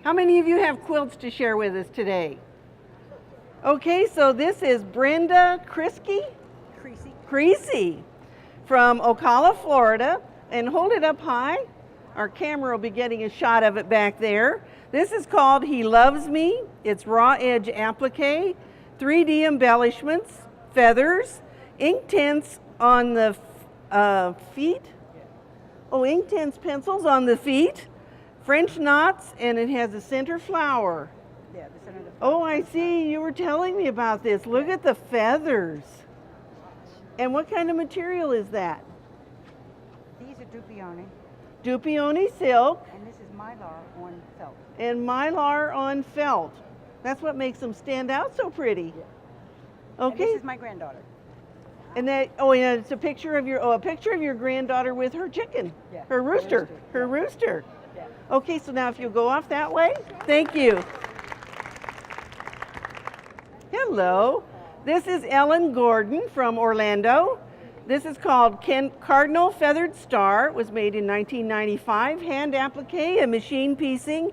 How many of you have quilts to share with us today? Okay, so this is Brenda Creasy from Ocala, Florida. And hold it up high. Our camera will be getting a shot of it back there. This is called He Loves Me. It's raw edge applique, 3D embellishments, feathers, ink tints on the feet. Oh, ink tints pencils on the feet, French knots, and it has a center flower. Yeah, the center of the flower. Oh, I see. You were telling me about this. Look at the feathers. And what kind of material is that? These are Dupioni. Dupioni silk. And this is Mylar on felt. And Mylar on felt. That's what makes them stand out so pretty. Yeah. Okay. And this is my granddaughter. And that, oh yeah, it's a picture of your granddaughter with her chicken, Yeah, her rooster, her yeah. rooster. Yeah. Okay, so now if you'll go off that way, thank you. Hello, this is Ellen Gordon from Orlando. This is called Cardinal Feathered Star. It was made in 1995, hand applique and machine piecing.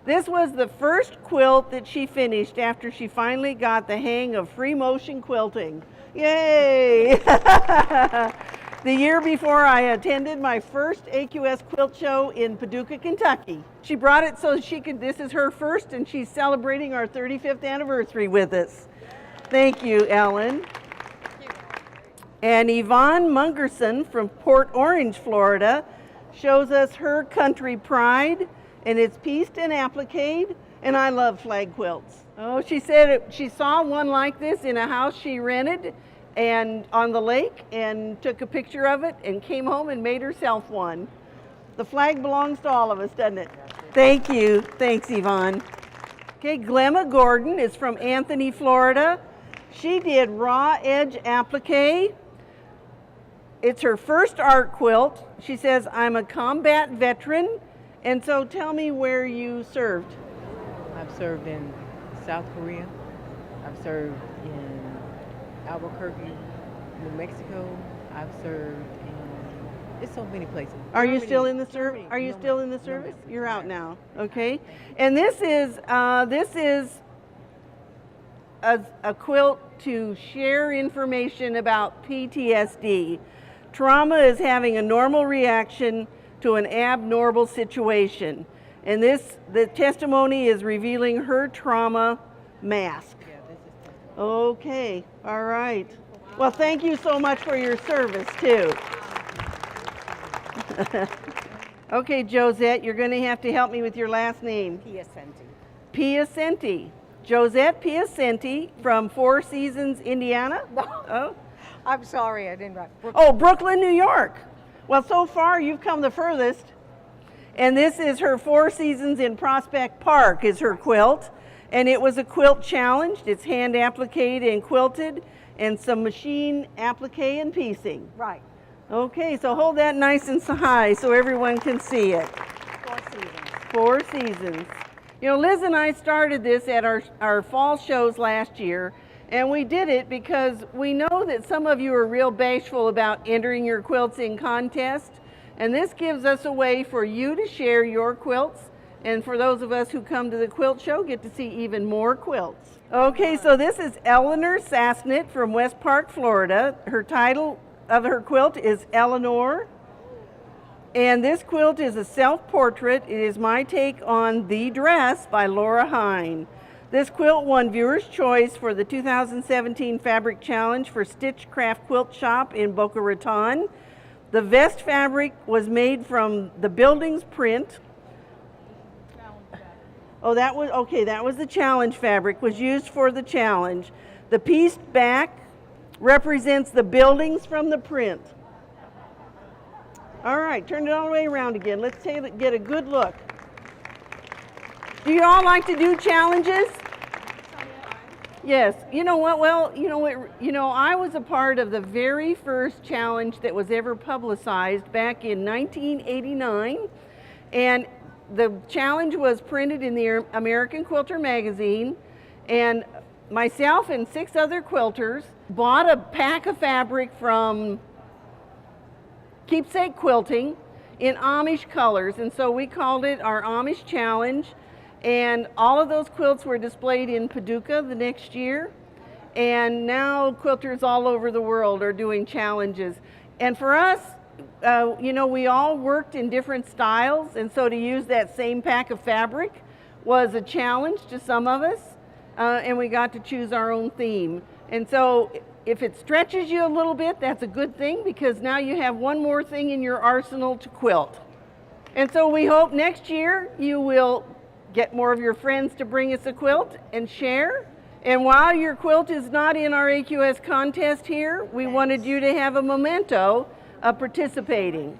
This was the first quilt that she finished after she finally got the hang of free motion quilting. Yay! The year before, I attended my first AQS Quilt Show in Paducah, Kentucky. She brought it so she could, this is her first, and she's celebrating our 35th anniversary with us. Thank you, Ellen. And Yvonne Mugerson from Port Orange, Florida, shows us her country pride, and it's pieced and appliqued, and I love flag quilts. Oh, she said she saw one like this in a house she rented and on the lake, and took a picture of it and came home and made herself one. The flag belongs to all of us, doesn't it? Thank you. Thanks, Yvonne. Okay, Glemma Gordon is from Anthony, Florida. She did raw edge applique. It's her first art quilt. She says, I'm a combat veteran, and so tell me where you served. I've served in South Korea. I've served in Albuquerque, New Mexico. I've served in, it's so many places. Are you still in the service? Are you still in the service? You're out now. Okay. And this is a quilt to share information about PTSD. Trauma is having a normal reaction to an abnormal situation. And the testimony is revealing her trauma mask. Yeah, this is testimony. Okay, all right. Well, thank you so much for your service, too. Okay, Josette, you're going to have to help me with your last name. Piacenti. Josette Piacenti from Four Seasons, Indiana? Oh. I'm sorry, I didn't write. Oh, Brooklyn, New York. Well, so far you've come the furthest. And this is her Four Seasons in Prospect Park is her quilt. And it was a quilt challenge. It's hand appliqued and quilted, and some machine applique and piecing. Right. Okay, so hold that nice and high so everyone can see it. Four Seasons. Four Seasons. You know, Liz and I started this at our fall shows last year, and we did it because we know that some of you are real bashful about entering your quilts in contest, and this gives us a way for you to share your quilts, and for those of us who come to the quilt show get to see even more quilts. Okay, so this is Eleanor Sasnett from West Park, Florida. Her title of her quilt is Eleanor. And this quilt is a self-portrait. It is my take on The Dress by Laura Hine. This quilt won Viewer's Choice for the 2017 Fabric Challenge for Stitch Craft Quilt Shop in Boca Raton. The vest fabric was made from the building's print. Oh, that was the challenge fabric, was used for the challenge. The pieced back represents the buildings from the print. All right, turn it all the way around again. Let's get a good look. Do you all like to do challenges? Yes. You know what? Well, I was a part of the very first challenge that was ever publicized back in 1989, and the challenge was printed in the American Quilter magazine, and myself and 6 other quilters bought a pack of fabric from Keepsake Quilting in Amish colors, and so we called it our Amish Challenge. And all of those quilts were displayed in Paducah the next year. And now quilters all over the world are doing challenges. And for us, you know, we all worked in different styles, and so to use that same pack of fabric was a challenge to some of us, and we got to choose our own theme. And so if it stretches you a little bit, that's a good thing, because now you have one more thing in your arsenal to quilt. And so we hope next year you will get more of your friends to bring us a quilt and share. And while your quilt is not in our AQS contest here, we wanted you to have a memento of participating.